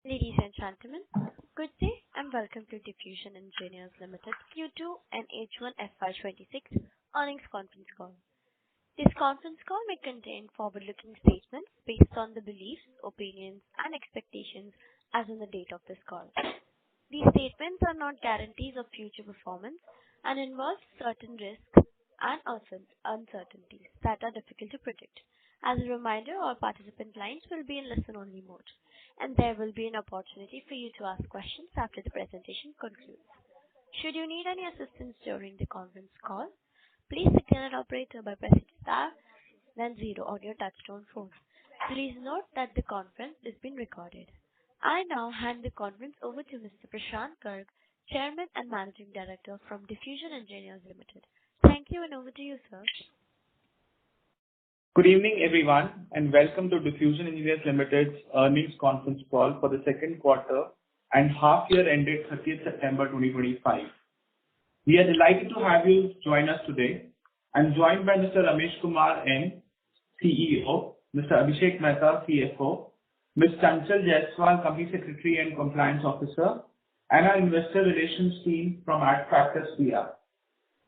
Ladies and gentlemen, good day and welcome to Diffusion Engineers Limited Q2 and H1 FY26 earnings conference call. This conference call may contain forward-looking statements based on the beliefs, opinions, and expectations as on the date of this call. These statements are not guarantees of future performance and involve certain risks and uncertainties that are difficult to predict. As a reminder, all participant lines will be in listen-only mode, and there will be an opportunity for you to ask questions after the presentation concludes. Should you need any assistance during the conference call, please signal an operator by pressing star then zero on your touchtone phone. Please note that the conference is being recorded. I now hand the conference over to Mr. Prashant Garg, Chairman and Managing Director from Diffusion Engineers Limited. Thank you, and over to you, sir. Good evening, everyone, and welcome to Diffusion Engineers Limited's earnings conference call for the second quarter and half year ended 30th September 2025. We are delighted to have you join us today. I'm joined by Mr. Ramesh Kumar N, CEO, Mr. Abhishek Mehta, CFO, Ms. Chanchal Jaiswal, Company Secretary and Compliance Officer, and our investor relations team from Adfactors PR.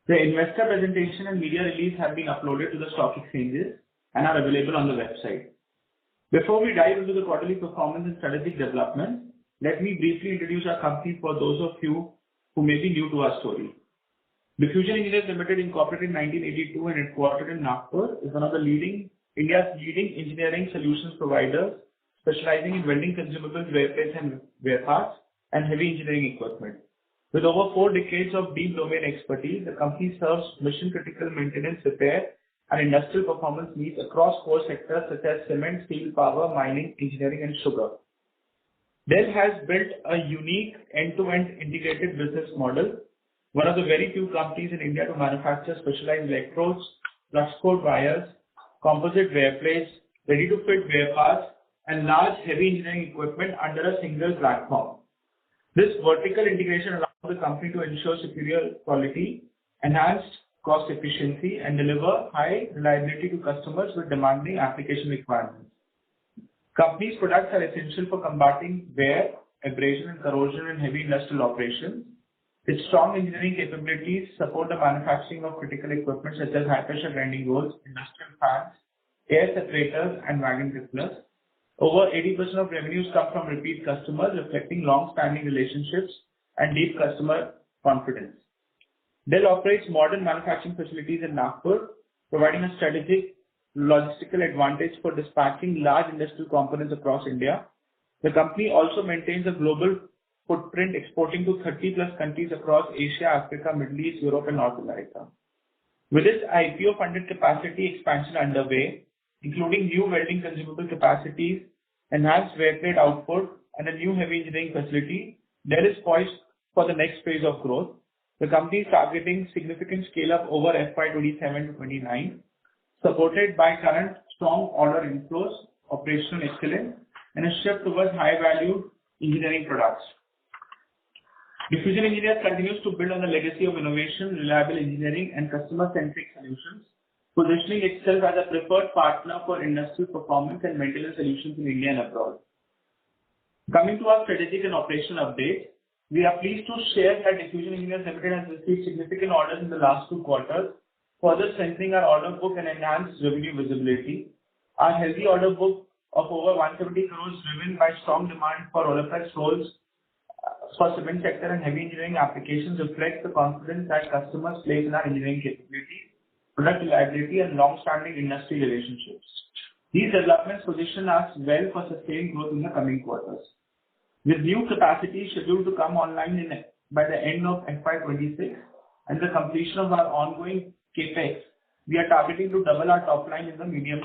The investor presentation and media release have been uploaded to the stock exchanges and are available on the website. Before we dive into the quarterly performance and strategic development, let me briefly introduce our company for those of you who may be new to our story. Diffusion Engineers Limited, incorporated in 1982 and headquartered in Nagpur, is one of India's leading engineering solutions providers, specializing in welding consumables, wear plates and wear parts, and heavy engineering equipment. With over 4 decades of deep domain expertise, the company serves mission-critical maintenance, repair, and industrial performance needs across core sectors such as cement, steel, power, mining, engineering, and sugar. Dell has built a unique end-to-end integrated business model, one of the very few companies in India to manufacture specialized electrodes, flux core wires, composite wear plates, ready-to-fit wear parts, and large heavy engineering equipment under a single platform. This vertical integration allows the company to ensure superior quality, enhanced cost efficiency, and deliver high reliability to customers with demanding application requirements. Company's products are essential for combating wear, abrasion, and corrosion in heavy industrial operations. Its strong engineering capabilities support the manufacturing of critical equipment such as high-pressure grinding rolls, industrial fans, air separators, and wagon couplers. Over 80% of revenues come from repeat customers, reflecting long-standing relationships and deep customer confidence. Dell operates modern manufacturing facilities in Nagpur, providing a strategic logistical advantage for dispatching large industrial components across India. The company also maintains a global footprint, exporting to 30+ countries across Asia, Africa, Middle East, Europe, and North America. With its IPO-funded capacity expansion underway, including new welding consumable capacities, enhanced wear plate output, and a new heavy engineering facility, Dell is poised for the next phase of growth. The company is targeting significant scale-up over FY27 to 29, supported by current strong order inflows, operational excellence, and a shift towards high-value engineering products. Diffusion Engineers continues to build on the legacy of innovation, reliable engineering, and customer-centric solutions, positioning itself as a preferred partner for industrial performance and maintenance solutions in India and abroad. Coming to our strategic and operational updates, we are pleased to share that Diffusion Engineers Limited has received significant orders in the last 2 quarters, further strengthening our order book and enhanced revenue visibility. Our healthy order book of over 170 crores, driven by strong demand for roller press rolls for cement sector and heavy engineering applications, reflects the confidence that customers place in our engineering capability, product reliability, and long-standing industry relationships. These developments position us well for sustained growth in the coming quarters. With new capacity scheduled to come online by the end of FY26 and the completion of our ongoing CapEx, we are targeting to double our top line in the medium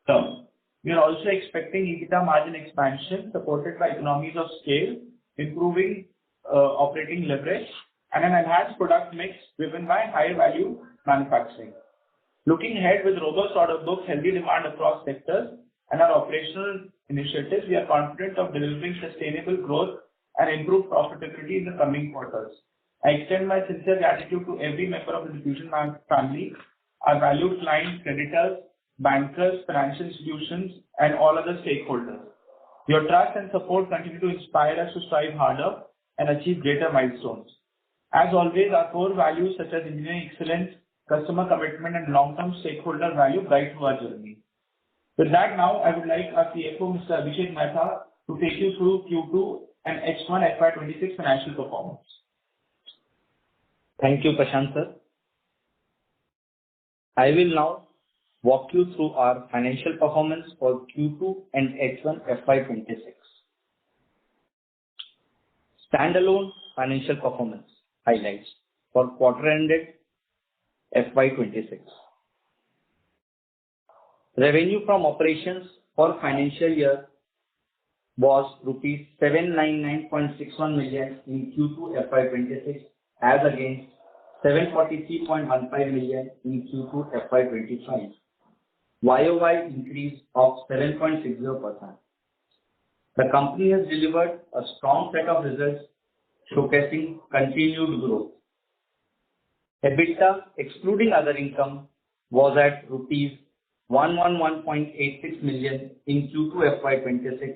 term. We are also expecting EBITDA margin expansion supported by economies of scale, improving operating leverage, and an enhanced product mix driven by high value manufacturing. Looking ahead, with robust order books, healthy demand across sectors, and our operational initiatives, we are confident of delivering sustainable growth and improved profitability in the coming quarters. I extend my sincere gratitude to every member of the Diffusion family, our valued clients, creditors, bankers, financial institutions, and all other stakeholders. Your trust and support continue to inspire us to strive harder and achieve greater milestones. As always, our core values such as engineering excellence, customer commitment, and long-term stakeholder value guide through our journey. With that, now I would like our CFO, Mr. Abhishek Mehta, to take you through Q2 and H1 FY26 financial performance. Thank you, Prashant sir. I will now walk you through our financial performance for Q2 and H1 FY26. Standalone financial performance highlights for quarter ended FY26. Revenue from operations for financial year was rupees 799.61 million in Q2 FY26 as against 743.15 million in Q2 FY25. YOY increase of 7.60%. The company has delivered a strong set of results showcasing continued growth. EBITDA excluding other income was at rupees 111.86 million in Q2 FY26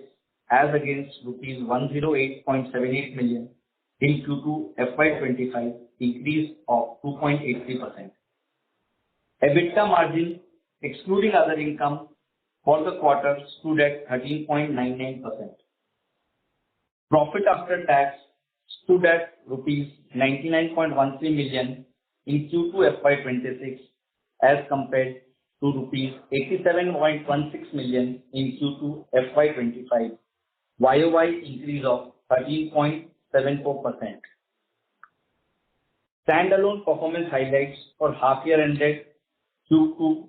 as against rupees 108.78 million in Q2 FY25, increase of 2.83%. EBITDA margin excluding other income for the quarter stood at 13.99%. Profit after tax stood at rupees 99.13 million in Q2 FY26 as compared to rupees 87.16 million in Q2 FY25, YOY increase of 13.74%. Standalone performance highlights for half year ended Q2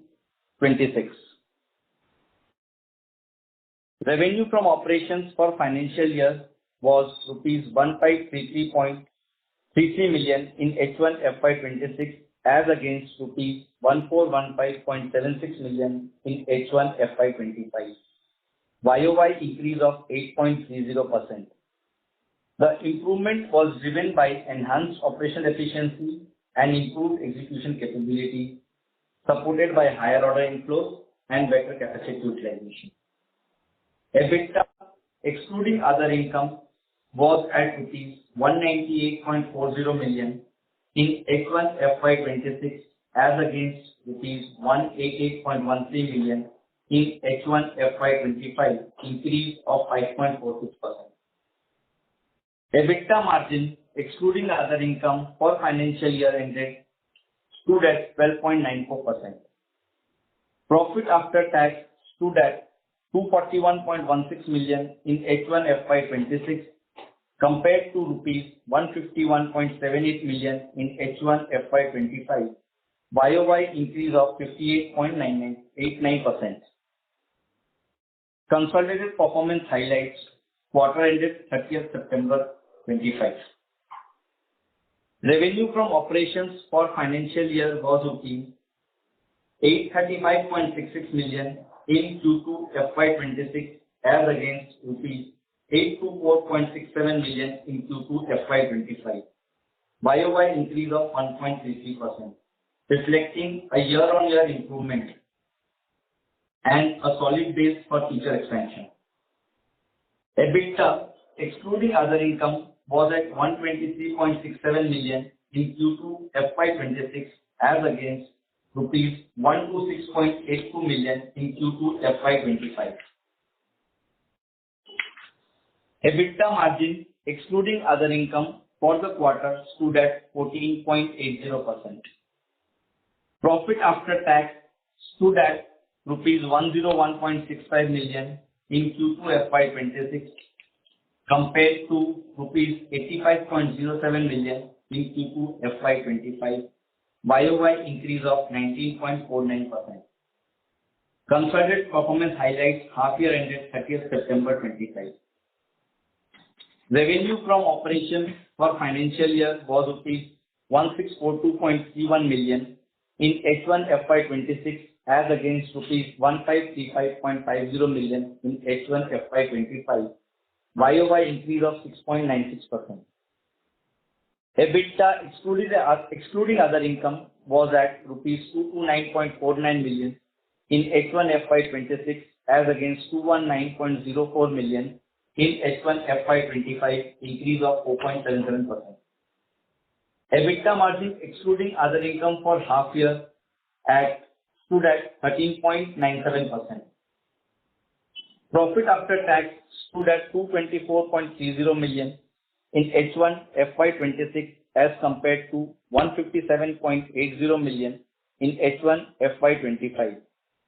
26. Revenue from operations for financial year was rupees 1533.33 million in H1 FY26 as against rupees 1415.76 million in H1 FY25. YOY increase of 8.30%. The improvement was driven by enhanced operational efficiency and improved execution capability, supported by higher order inflows and better capacity utilization. EBITDA, excluding other income, was at rupees 198.40 million in H1 FY26 as against rupees 188.13 million in H1 FY25, increase of 5.46%. EBITDA margin, excluding other income for financial year ended, stood at 12.94%. Profit after tax stood at 241.16 million in H1 FY26 compared to rupees 151.78 million in H1 FY25, YOY increase of 58.89%. Consolidated performance highlights quarter ended 30th September 25. Revenue from operations for financial year was rupees 835.66 million in Q2 FY26 as against rupees 824.67 million in Q2 FY25. YOY increase of 1.33%, reflecting a year-on-year improvement and a solid base for future expansion. EBITDA, excluding other income, was at 123.67 million in Q2 FY26 as against rupees 126.82 million in Q2 FY25. EBITDA margin, excluding other income, for the quarter stood at 14.80%. Profit after tax stood at rupees 101.65 million in Q2 FY26 compared to rupees 85.07 million in Q2 FY25, YOY increase of 19.49%. Consolidated performance highlights half year ended 30th September 25. Revenue from operations for financial year was rupees 1642.31 million in H1 FY26 as against rupees 1535.50 million in H1 FY25, YOY increase of 6.96%. EBITDA excluding other income was at rupees 229.49 million in H1 FY26 as against 219.04 million in H1 FY25, increase of 4.77%. EBITDA margin excluding other income for half year stood at 13.97%. Profit after tax stood at 224.30 million in H1 FY26 as compared to 157.80 million in H1 FY25,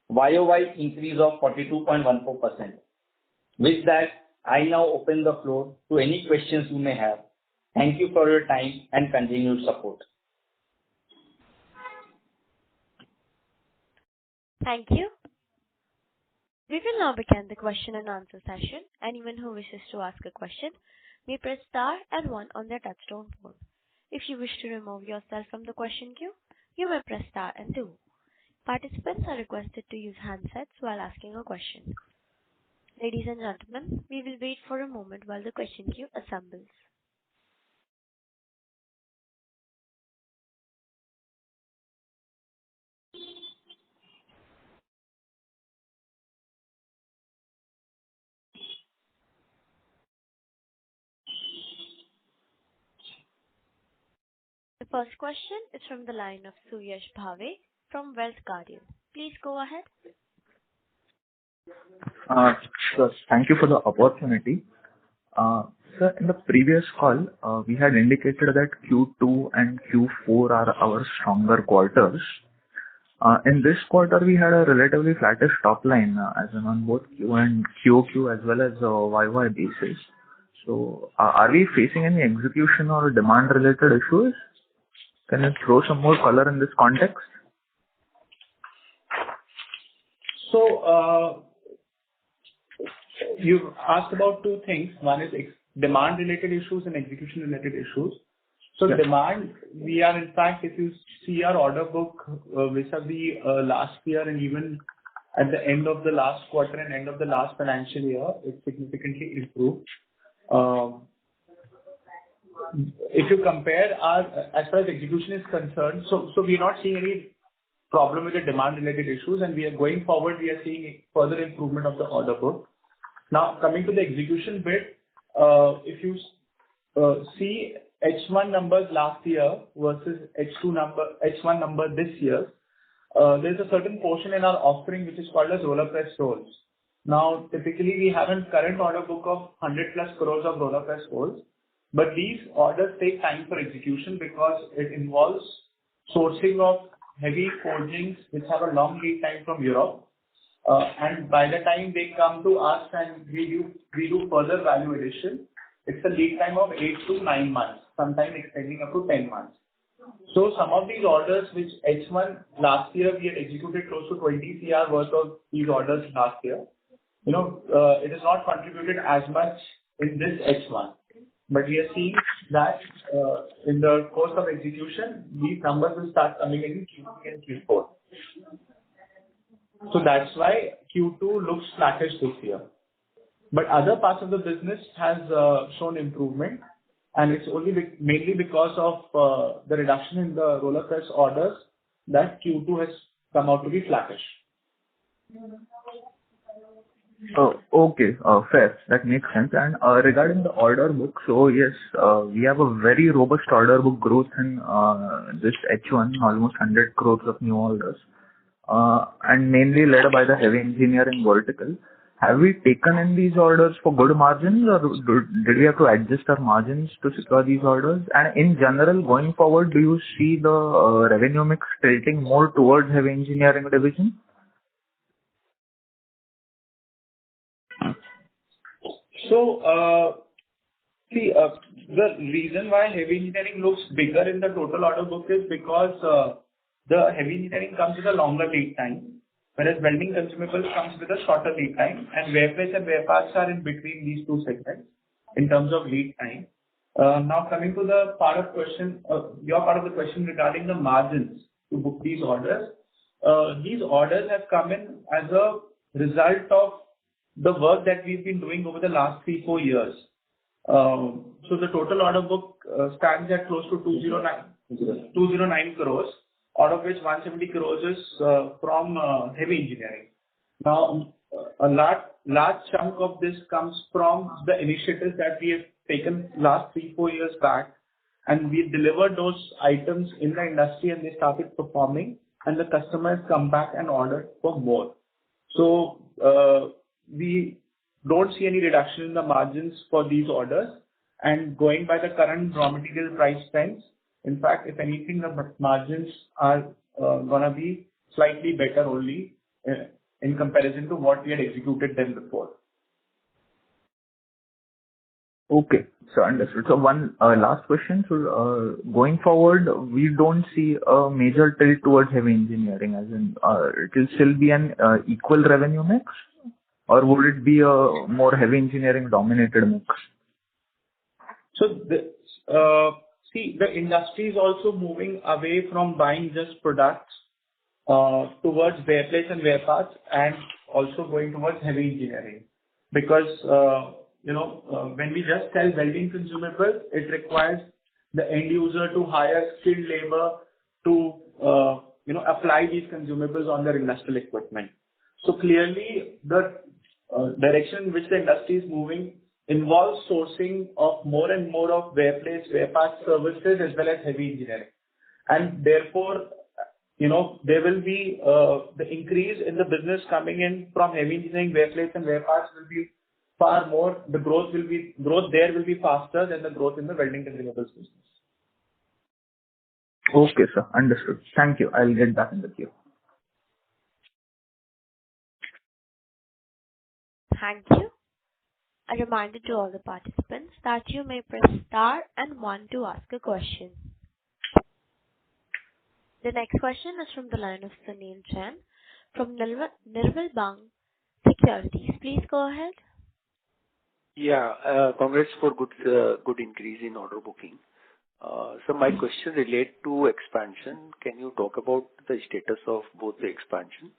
YOY increase of 42.14%. With that, I now open the floor to any questions you may have. Thank you for your time and continued support. Thank you. We will now begin the question and answer session. Anyone who wishes to ask a question may press star and one on their touchtone phone. If you wish to remove yourself from the question queue, you may press star and two. Participants are requested to use handsets while asking a question. Ladies and gentlemen, we will wait for a moment while the question queue assembles. The first question is from the line of Suyash Bhave from Wealth Guardian. Please go ahead. Sir, thank you for the opportunity. Sir, in the previous call, we had indicated that Q2 and Q4 are our stronger quarters. In this quarter, we had a relatively flattish top line, as in on both Q and QOQ as well as YY basis. So, are we facing any execution or demand-related issues? Can you throw some more color in this context? So, you asked about two things. One is demand-related issues and execution-related issues. So, Yes. Demand, we are in fact, if you see our order book vis-a-vis last year and even at the end of the last quarter and end of the last financial year, it significantly improved. If you compare as far as execution is concerned, so we are not seeing any problem with the demand-related issues, and we are going forward, we are seeing further improvement of the order book. Now, coming to the execution bit, if you see H1 numbers last year versus H1 number this year, there's a certain portion in our offering which is called as roller press rolls. Now, typically, we have a current order book of 100 plus crores of roller press rolls, but these orders take time for execution because it involves sourcing of heavy forgings which have a long lead time from Europe. And by the time they come to us and we do further value addition, it's a lead time of 8 to 9 months, sometimes extending up to 10 months. So some of these orders which H1 last year we had executed close to 20 CR worth of these orders last year, it has not contributed as much in this H1. But we are seeing that in the course of execution, these numbers will start coming in Q3 and Q4. So that's why Q2 looks flattish this year. But other parts of the business has shown improvement, and it's only mainly because of the reduction in the roller press orders that Q2 has come out to be flattish. Oh, okay. Fair. That makes sense. And regarding the order book, so yes, we have a very robust order book growth in this H1, almost 100 crores of new orders, and mainly led by the heavy engineering vertical. Have we taken in these orders for good margins, or did we have to adjust our margins to secure these orders? And in general, going forward, do you see the revenue mix tilting more towards heavy engineering division? So, the reason why heavy engineering looks bigger in the total order book is because the heavy engineering comes with a longer lead time, whereas welding consumables comes with a shorter lead time, and wear plates and wear parts are in between these two segments in terms of lead time. Now, coming to the part of question, your part of the question regarding the margins to book these orders have come in as a result of the work that we've been doing over the last 3-4 years. So the total order book stands at close to 209 crores, out of which 170 crores is from heavy engineering. Now, a large chunk of this comes from the initiatives that we have taken last 3-4 years back, and we delivered those items in the industry, and they started performing, and the customers come back and order for more. So, we don't see any reduction in the margins for these orders. And going by the current raw material price trends, in fact, if anything, the margins are gonna be slightly better only in comparison to what we had executed them before. Okay. So understood. So one last question. So going forward, we don't see a major tilt towards heavy engineering, as in it will still be an equal revenue mix, or would it be a more heavy engineering dominated mix? So the industry is also moving away from buying just products towards wear plates and wear parts, and also going towards heavy engineering. Because when we just sell welding consumables, it requires the end user to hire skilled labor to apply these consumables on their industrial equipment. So clearly, the direction which the industry is moving involves sourcing of more and more of wear plates, wear parts services, as well as heavy engineering. And therefore, there will be the increase in the business coming in from heavy engineering, wear plates and wear parts will be far more. The growth there will be faster than the growth in the welding consumables business. Okay, sir. Understood. Thank you. I'll get back in the queue. Thank you. A reminder to all the participants that you may press star and 1 to ask a question. The next question is from the line of Sunil Jain from Nirmal Bang Securities. Please go ahead. Yeah, congrats for good increase in order booking. So my question relate to expansion. Can you talk about the status of both the expansion?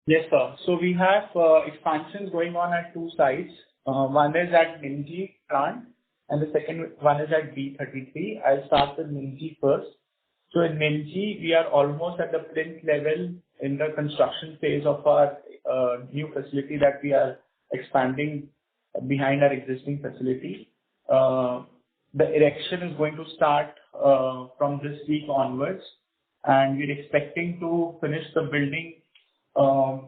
Yes, sir. So we have expansions going on at 2 sites. One is at Minji plant, and the second one is at B33. I'll start with Minji first. So in Minji, we are almost at the plinth level in the construction phase of our new facility that we are expanding behind our existing facility. The erection is going to start from this week onwards, and we're expecting to finish the building by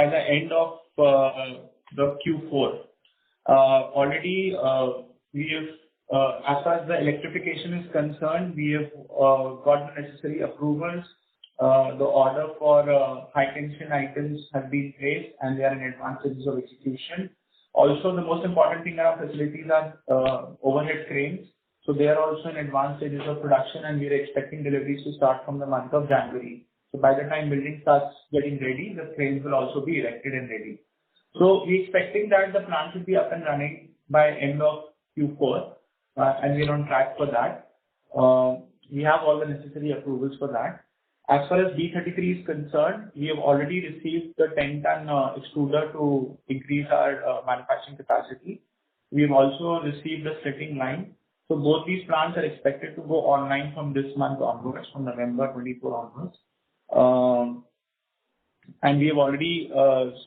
the end of the Q4. Already, we have, as far as the electrification is concerned, we have got the necessary approvals. The order for high tension items have been placed, and they are in advanced stages of execution. Also, the most important thing in our facilities are overhead cranes. So they are also in advanced stages of production, and we are expecting deliveries to start from the month of January. So by the time building starts getting ready, the cranes will also be erected and ready. So we're expecting that the plant should be up and running by end of Q4, and we're on track for that. We have all the necessary approvals for that. As far as B33 is concerned, we have already received the 10-ton extruder to increase our manufacturing capacity. We have also received the slitting line. So both these plants are expected to go online from this month onwards, from November 24 onwards. And we have already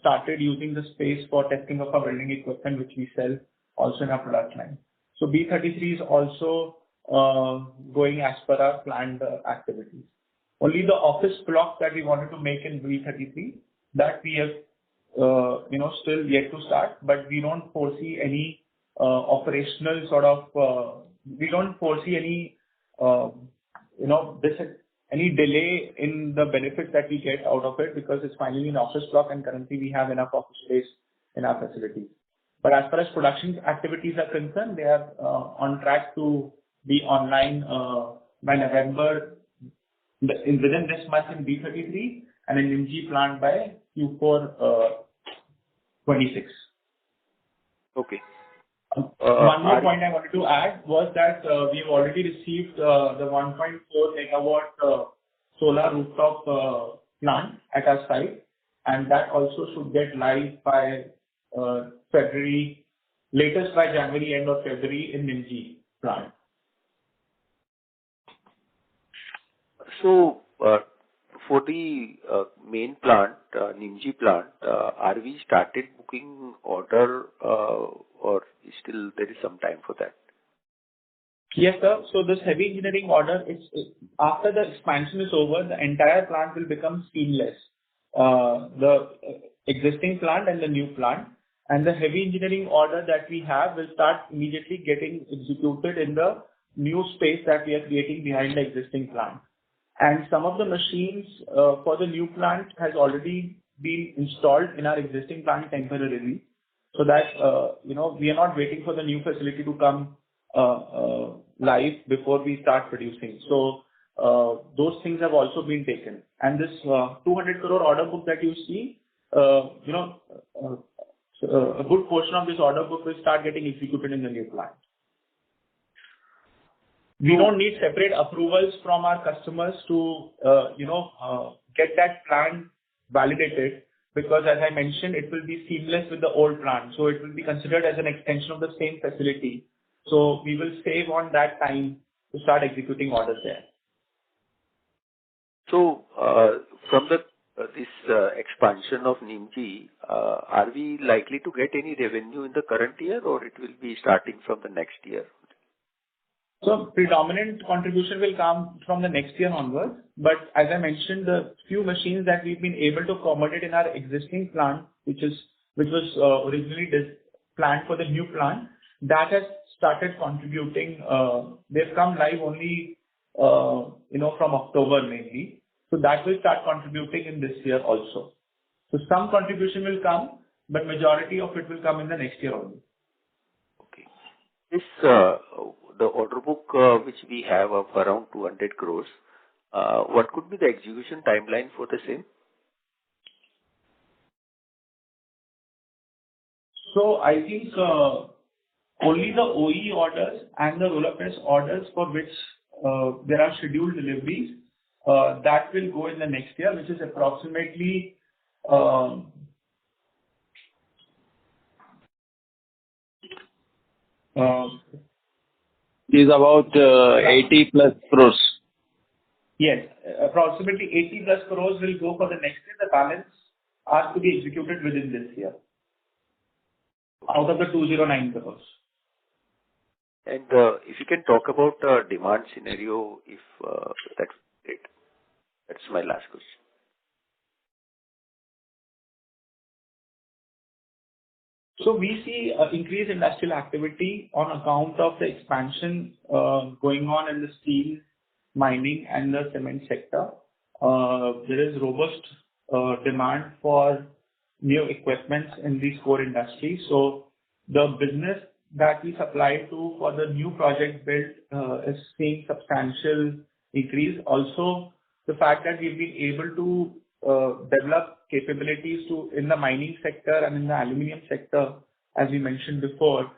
started using the space for testing of our welding equipment, which we sell also in our product line. So B33 is also going as per our planned activities. Only the office block that we wanted to make in B33, that we have still yet to start, but we don't foresee any operational sort of we don't foresee any delay in the benefits that we get out of it, because it's finally an office block and currently we have enough office space in our facilities. But as far as production activities are concerned, they are on track to be online by November within this month in B33, and in MG plant by Q4 26. Okay. One more point I wanted to add was that we have already received the 1.4 megawatt solar rooftop plant at our site, and that also should get live by February, latest by January, end of February in MG plant. So, For the main plant, Nimji plant, are we started booking order, or still there is some time for that? Yes, sir. So this heavy engineering order, after the expansion is over, the entire plant will become seamless. The existing plant and the new plant, and the heavy engineering order that we have will start immediately getting executed in the new space that we are creating behind the existing plant. And some of the machines for the new plant has already been installed in our existing plant temporarily, so that we are not waiting for the new facility to come live before we start producing. So those things have also been taken. And this 200 crore order book that you see, a good portion of this order book will start getting executed in the new plant. We don't need separate approvals from our customers to get that plan validated, because as I mentioned, it will be seamless with the old plant. So it will be considered as an extension of the same facility. So we will save on that time to start executing orders there. So, from this expansion of Nimji, are we likely to get any revenue in the current year, or it will be starting from the next year? So predominant contribution will come from the next year onwards. But as I mentioned, the few machines that we've been able to accommodate in our existing plant, which was originally planned for the new plant, that has started contributing. They've come live only from October mainly. So that will start contributing in this year also. So some contribution will come, but majority of it will come in the next year only. Okay. This the order book which we have of around 200 crores, what could be the execution timeline for the same? So I think only the OE orders and the roller press orders for which there are scheduled deliveries, that will go in the next year, which is approximately is about 80 plus crores. Yes, approximately 80 plus crores will go for the next year. The balance are to be executed within this year out of the 209 crores. And if you can talk about demand scenario, if that's it. That's my last question. So we see increased industrial activity on account of the expansion going on in the steel, mining and the cement sector. There is robust demand for new equipments in these core industries. So the business that we supply to for the new project build is seeing substantial increase. Also, the fact that we've been able to develop capabilities in the mining sector and in the aluminum sector, as we mentioned before,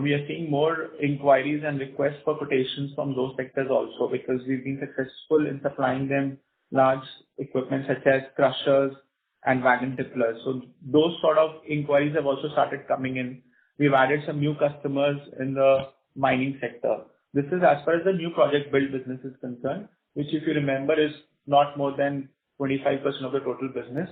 we are seeing more inquiries and requests for quotations from those sectors also, because we've been successful in supplying them large equipment such as crushers and wagon tipplers. So those sort of inquiries have also started coming in. We've added some new customers in the mining sector. This is as far as the new project build business is concerned, which, if you remember, is not more than 25% of the total business.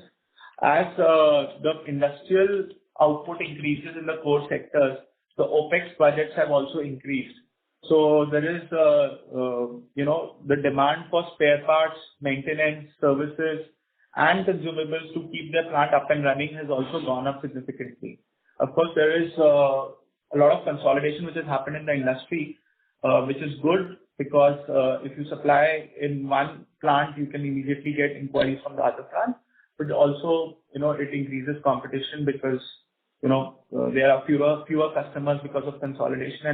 As the industrial output increases in the core sectors, the OpEx budgets have also increased. So there is, the demand for spare parts, maintenance, services, and consumables to keep the plant up and running has also gone up significantly. Of course, there is a lot of consolidation which has happened in the industry, which is good because if you supply in one plant, you can immediately get inquiries from the other plant. But also, it increases competition because, there are fewer customers because of consolidation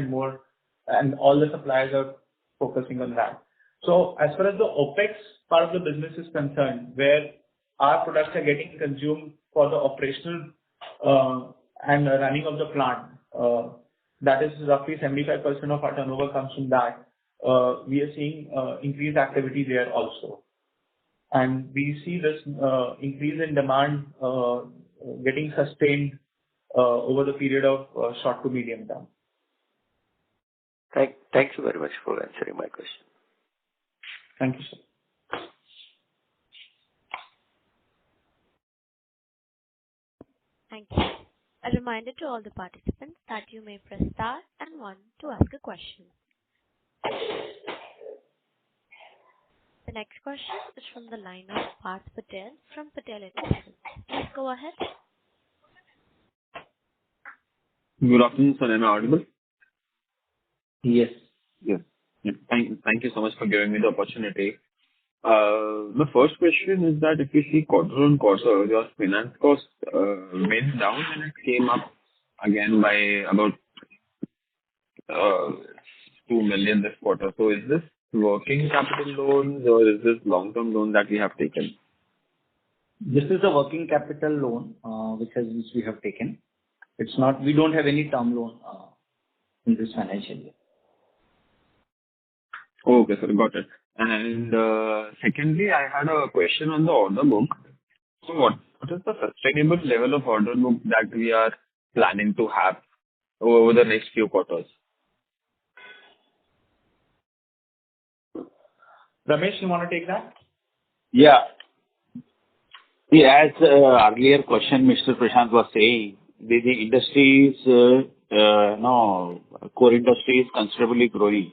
and all the suppliers are focusing on that. So as far as the OpEx part of the business is concerned, where our products are getting consumed for the operational and running of the plant, that is roughly 75% of our turnover comes from that. We are seeing increased activity there also. And we see this increase in demand getting sustained over the period of short to medium term. Thank you very much for answering my question. Thank you, sir. Thank you. A reminder to all the participants that you may press star and one to ask a question. The next question is from the line of Parth Patel from Patel Investments. Please go ahead. Good afternoon, sir. Am I audible? Yes. Yes. Yeah. Thank you so much for giving me the opportunity. The first question is that if you see quarter-on-quarter, your finance cost went down and it came up again by about 2 million this quarter. So is this working capital loans or is this long-term loan that we have taken? This is a working capital loan, which we have taken. It's not, we don't have any term loan in this financial year. Okay, sir. Got it. And secondly, I had a question on the order book. So what is the sustainable level of order book that we are planning to have over the next few quarters? Ramesh, you want to take that? Yeah. See, as earlier question Mr. Prashant was saying, the industries, core industry is considerably growing.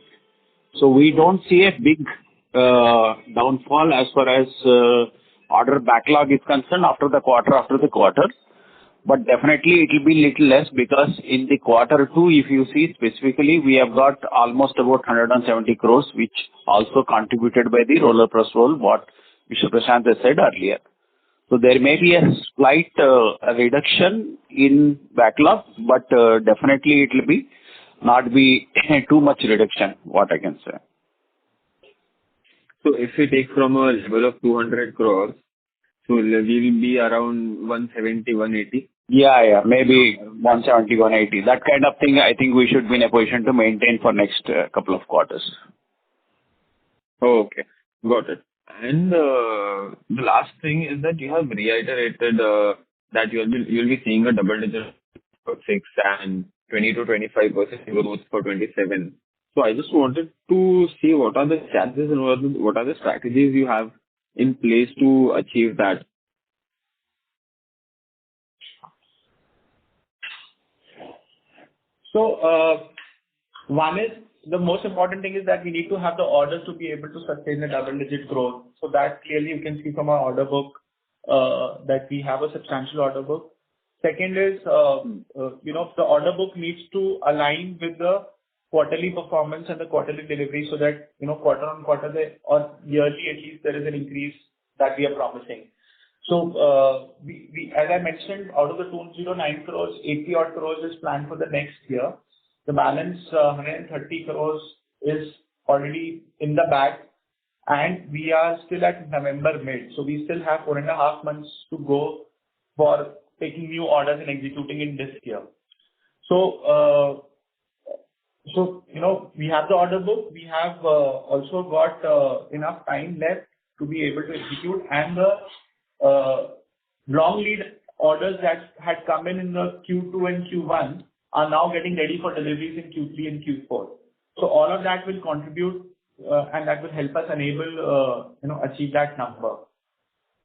So we don't see a big downfall as far as order backlog is concerned after the quarter. But definitely it will be little less because in the quarter two, if you see specifically, we have got almost about 170 crores, which also contributed by the roller press roll, what Mr. Prashant has said earlier. So there may be a slight reduction in backlog, but definitely it will be not be too much reduction, what I can say. So if we take from a level of 200 crores, so we will be around 170, 180? Yeah, maybe 170, 180. That kind of thing, I think we should be in a position to maintain for next couple of quarters. Okay, got it. And the last thing is that you have reiterated that you'll be seeing a double-digit for 6 and 20 to 25% growth for 27. So I just wanted to see what are the challenges and what are the strategies you have in place to achieve that. So, one is, the most important thing is that we need to have the orders to be able to sustain the double-digit growth. So that clearly you can see from our order book that we have a substantial order book. Second is, the order book needs to align with the quarterly performance and the quarterly delivery so that, quarter on quarter or yearly at least there is an increase that we are promising. So, we as I mentioned, out of the 209 crores, 80 odd crores is planned for the next year. The balance 130 crores is already in the bag, and we are still at November mid. So we still have 4.5 months to go for taking new orders and executing in this year. So, we have the order book. We have also got enough time left to be able to execute, and the long lead orders that had come in the Q2 and Q1 are now getting ready for deliveries in Q3 and Q4. So all of that will contribute and that will help us enable achieve that number.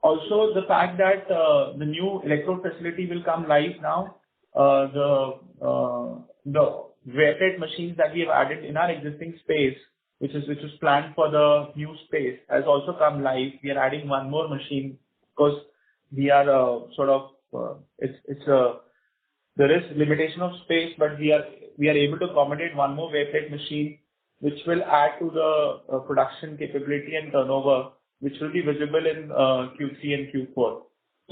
Also, the fact that the new electrode facility will come live now, the weighted machines that we have added in our existing space, which is planned for the new space, has also come live. We are adding one more machine because we are there is limitation of space, but we are able to accommodate one more weighted machine, which will add to the production capability and turnover, which will be visible in Q3 and Q4.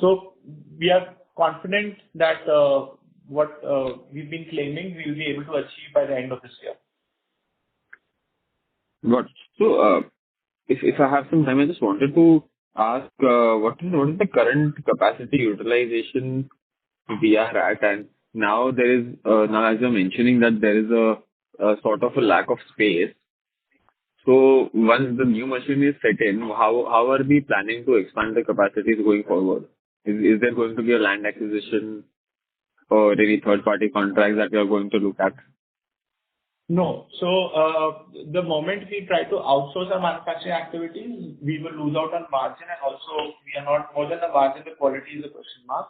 So we are confident that what we've been claiming, we will be able to achieve by the end of this year. Good. So, if I have some time, I just wanted to ask, what is the current capacity utilization we are at? And now there is, now as you're mentioning that there is a sort of a lack of space. So once the new machine is set in, how are we planning to expand the capacities going forward? Is there going to be a land acquisition or any third-party contracts that you are going to look at? No. So, the moment we try to outsource our manufacturing activities, we will lose out on margin, and also we are not more than the margin, the quality is a question mark.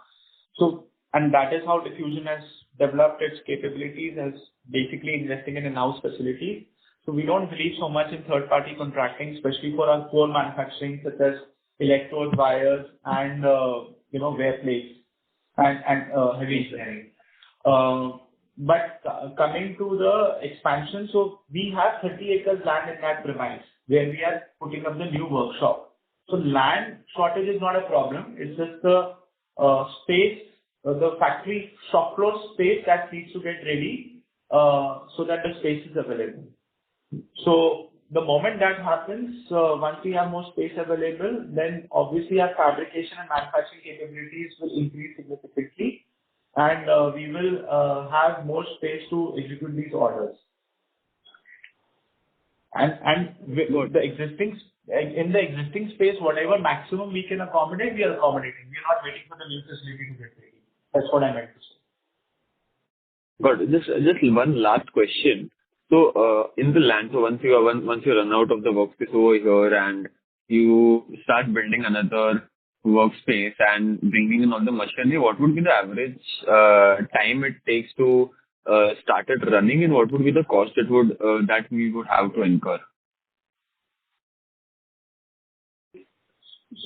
So And that is how Diffusion has developed its capabilities, as basically investing in in-house facilities. So we don't believe so much in third-party contracting, especially for our core manufacturing, such as electrodes, wires, and wear plates and heavy engineering. But coming to the expansion, so we have 30 acres land in that premise where we are putting up the new workshop. So land shortage is not a problem. It's just the space, the factory shop floor space that needs to get ready so that the space is available. So the moment that happens, once we have more space available, then obviously our fabrication and manufacturing capabilities will increase significantly, and we will have more space to execute these orders. And with the existing in the existing space, whatever maximum we can accommodate, we are accommodating. We are not waiting for the new facility to get ready. That's what I meant to say. Got it. Just one last question. So, in the land, so once you run out of the workspace over here and you start building another workspace and bringing in all the machinery, what would be the average time it takes to start it running, and what would be the cost that we would have to incur?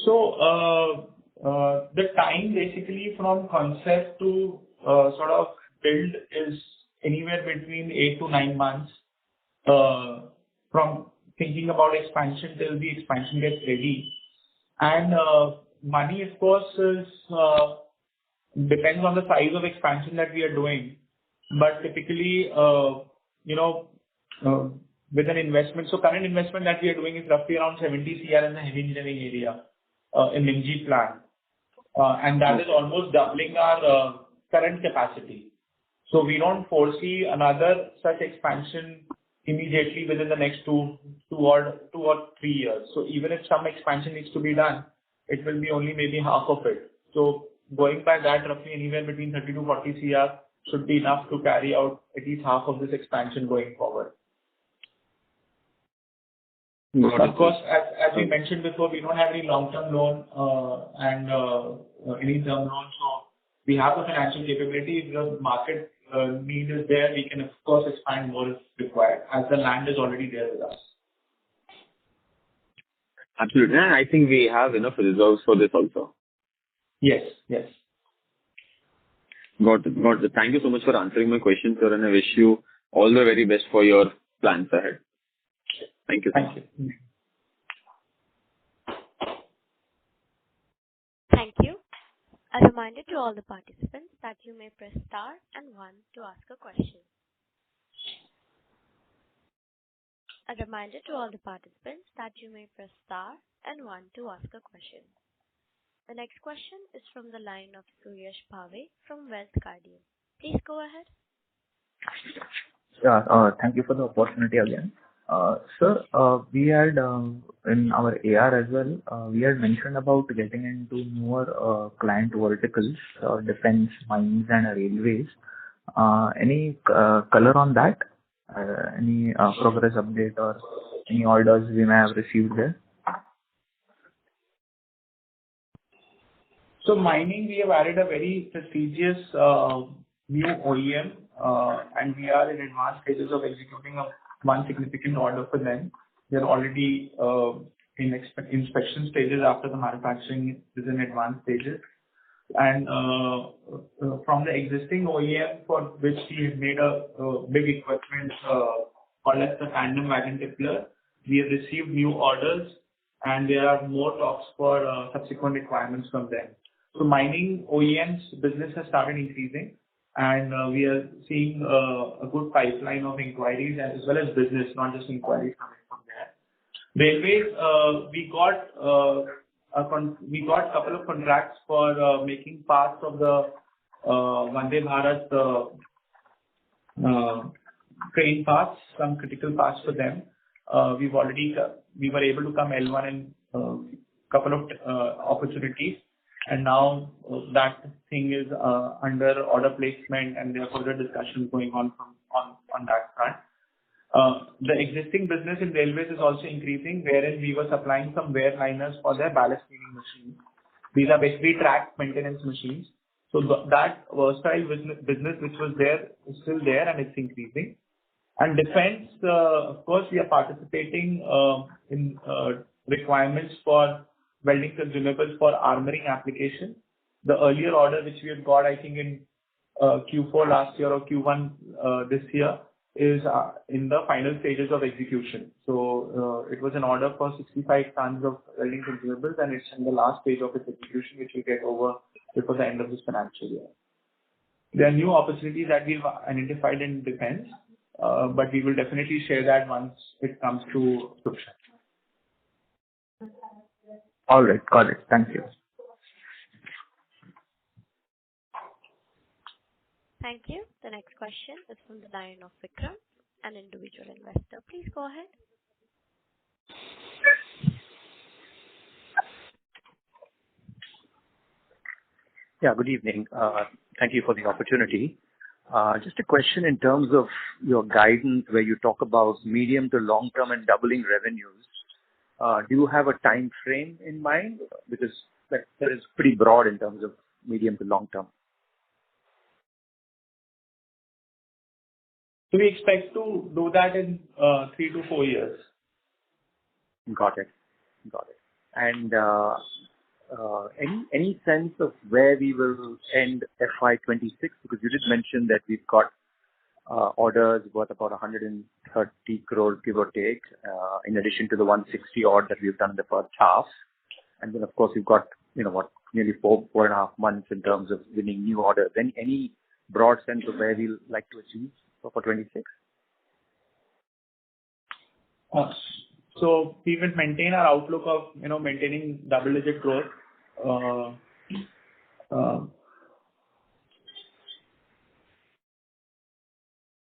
So, the time basically from concept to sort of build is anywhere between 8 to 9 months, from thinking about expansion till the expansion gets ready. And money, of course, is depends on the size of expansion that we are doing. But typically, with an investment, so current investment that we are doing is roughly around 70 CR in the heavy engineering area in Minji plant. And that is almost doubling our current capacity. So we don't foresee another such expansion immediately within the next two or 3 years. So even if some expansion needs to be done, it will be only maybe half of it. So going by that, roughly anywhere between 30 to 40 CR should be enough to carry out at least half of this expansion going forward. Of course, as we mentioned before, we don't have any long-term loan and any term loan. So we have the financial capability. If the market need is there, we can of course expand more if required, as the land is already there with us. Absolutely. And I think we have enough reserves for this also. Yes. Got it. Thank you so much for answering my questions, sir, and I wish you all the very best for your plans ahead. Thank you. Thank you. Thank you. A reminder to all the participants that you may press star and 1 to ask a question. A reminder to all the participants that you may press star and 1 to ask a question. The next question is from the line of Suyash Bhave from Wealth Guardian. Please go ahead. Yeah, thank you for the opportunity again. Sir, we had in our AR as well, we had mentioned about getting into newer client verticals, defense, mines, and railways. Any color on that? Any progress update or any orders we may have received there? So mining, we have added a very prestigious new OEM, and we are in advanced stages of executing one significant order for them. They are already in inspection stages after the manufacturing is in advanced stages. And from the existing OEM for which we have made a big equipment called as the tandem wagon tippler, we have received new orders, and there are more talks for subsequent requirements from them. So mining OEMs business has started increasing, and we are seeing a good pipeline of inquiries as well as business, not just inquiries coming from there. Railways, we got a couple of contracts for making parts of the Vande Bharat train parts, some critical parts for them. We were able to come L1 in couple of opportunities, and now that thing is under order placement, and there are further discussions going on that front. The existing business in railways is also increasing, wherein we were supplying some wear liners for their ballast cleaning machines. These are basically track maintenance machines. So that versatile business which was there is still there and it's increasing. And defense, of course, we are participating in requirements for welding consumables for armoring application. The earlier order which we had got, I think in Q4 last year or Q1 this year, is in the final stages of execution. So it was an order for 65 tons of welding consumables, and it's in the last stage of its execution, which will get over before the end of this financial year. There are new opportunities that we've identified in defense, but we will definitely share that once it comes to fruition. All right. Got it. Thank you. Thank you. The next question is from the line of Vikram, an individual investor. Please go ahead. Yeah, good evening. Thank you for the opportunity. Just a question in terms of your guidance where you talk about medium to long term and doubling revenues. Do you have a time frame in mind? Because that is pretty broad in terms of medium to long term. So we expect to do that in 3 to 4 years. Got it. And any sense of where we will end FY26? Because you did mention that we've got orders worth about 130 crores, give or take, in addition to the 160 odd that we've done in the first half. And then, of course, we've got, nearly 4.5 months in terms of winning new orders. Any broad sense of where we'll like to achieve for 26? So we will maintain our outlook of, maintaining double-digit growth.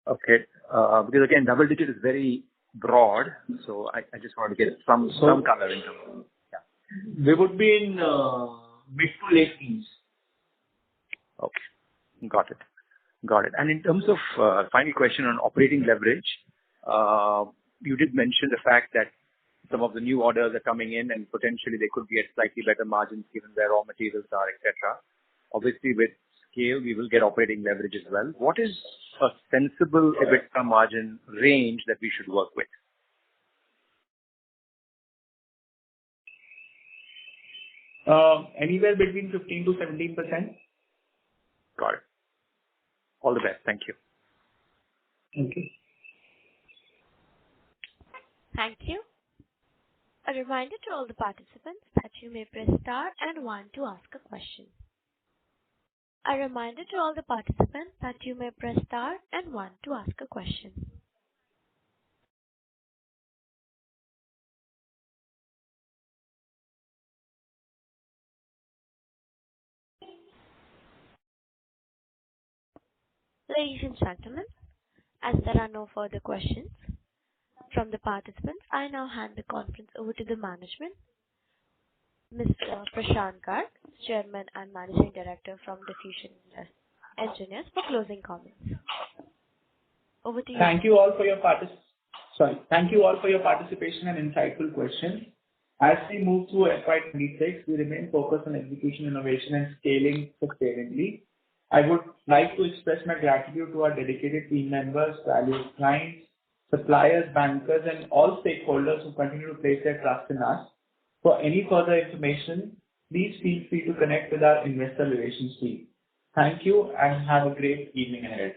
Okay. Because again, double digit is very broad, so I just want to get some color in terms of, yeah. We would be in mid to late teens. Okay. Got it. And in terms of final question on operating leverage, you did mention the fact that some of the new orders are coming in and potentially they could be at slightly better margins given where raw materials are, etc. Obviously, with scale, we will get operating leverage as well. What is a sensible EBITDA margin range that we should work with? Anywhere between 15 to 17%. Got it. All the best. Thank you. Thank you. Thank you. A reminder to all the participants that you may press star and 1 to ask a question. Ladies and gentlemen, as there are no further questions from the participants, I now hand the conference over to the management. Mr. Prashant Garg, Chairman and Managing Director from Diffusion Engineers, for closing comments. Over to you. Thank you all for your participation and insightful questions. As we move through FY26, we remain focused on execution, innovation, and scaling sustainably. I would like to express my gratitude to our dedicated team members, valued clients, suppliers, bankers, and all stakeholders who continue to place their trust in us. For any further information, please feel free to connect with our investor relations team. Thank you and have a great evening ahead.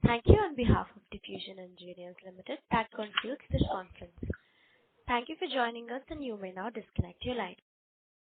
Thank you on behalf of Diffusion Engineers Limited. That concludes this conference. Thank you for joining us, and you may now disconnect your line.